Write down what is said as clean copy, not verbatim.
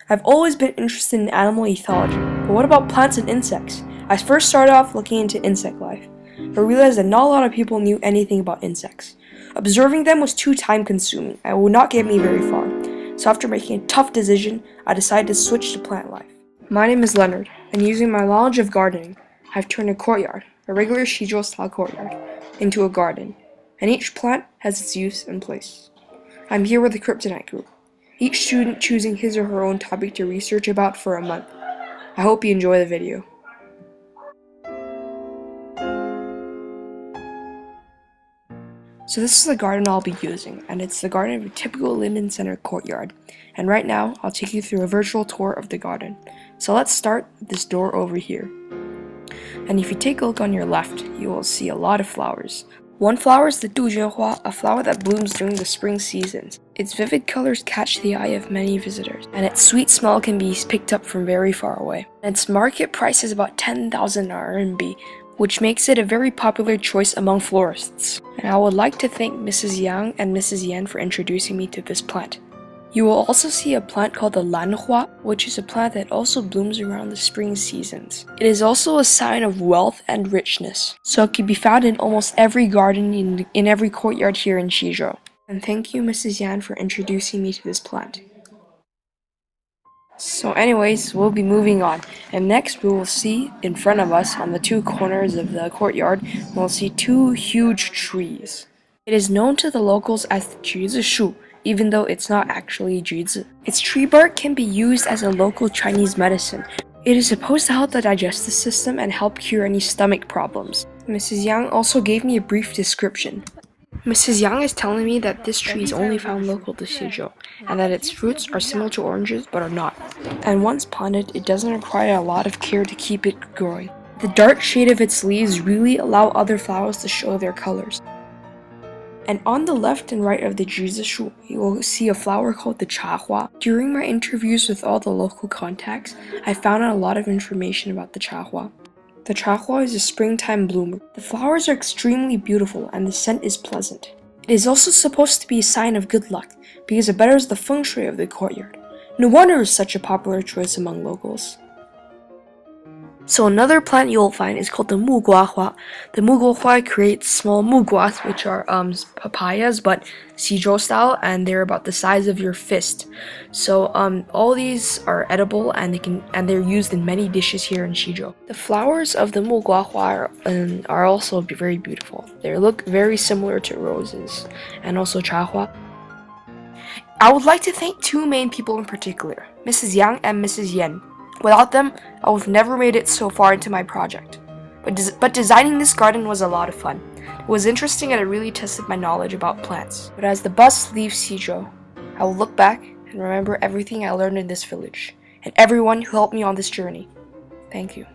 I've always been interested in animal ethology, but what about plants and insects? I first started off looking into insect life, but realized that not a lot of people knew anything about insects. Observing them was too time consuming and would not get me very far, so after making a tough decision, I decided to switch to plant life. My name is Leonard, and using my knowledge of gardening, I've turned a courtyard, a regular Shijo style courtyard, into a garden, and each plant has its use and place. I'm here with the Kryptonite group, each student choosing his or her own topic to research about for a month. I hope you enjoy the video. So this is the garden I'll be using, and it's the garden of a typical Linden Center courtyard. And right now, I'll take you through a virtual tour of the garden. So let's start with this door over here. And if you take a look on your left, you will see a lot of flowers. One flower is the Dujuanhua, a flower that blooms during the spring seasons. Its vivid colors catch the eye of many visitors, and its sweet smell can be picked up from very far away. And its market price is about 10,000 RMB, which makes it a very popular choice among florists. And I would like to thank Mrs. Yang and Mrs. Yan for introducing me to this plant. You will also see a plant called the Lanhua, which is a plant that also blooms around the spring seasons. It is also a sign of wealth and richness, so it can be found in almost every garden in every courtyard here in Shizhou. And thank you, Mrs. Yan, for introducing me to this plant. So anyways, we'll be moving on, and next we will see in front of us on the two corners of the courtyard, we'll see two huge trees. It is known to the locals as the Juzi Shu, even though it's not actually juzi. Its tree bark can be used as a local Chinese medicine. It is supposed to help the digestive system and help cure any stomach problems. Mrs. Yang also gave me a brief description. Mrs. Yang is telling me that this tree is only found local to Xizhou, and that its fruits are similar to oranges but are not. And once planted, it doesn't require a lot of care to keep it growing. The dark shade of its leaves really allow other flowers to show their colors. And on the left and right of the Juzi Shu, you will see a flower called the Chahua. During my interviews with all the local contacts, I found out a lot of information about the Chahua. The Chahua is a springtime bloomer. The flowers are extremely beautiful and the scent is pleasant. It is also supposed to be a sign of good luck because it betters the feng shui of the courtyard. No wonder it's such a popular choice among locals. So another plant you'll find is called the Muguahua. The Muguahua creates small muguas, which are papayas, but Xizhou style, and they're about the size of your fist. So all these are edible, and they're used in many dishes here in Xizhou. The flowers of the Muguahua are also very beautiful. They look very similar to roses, and also Chahua. I would like to thank two main people in particular, Mrs. Yang and Mrs. Yan. Without them, I would have never made it so far into my project. But designing this garden was a lot of fun. It was interesting and it really tested my knowledge about plants. But as the bus leaves Xizhou, I will look back and remember everything I learned in this village, and everyone who helped me on this journey. Thank you.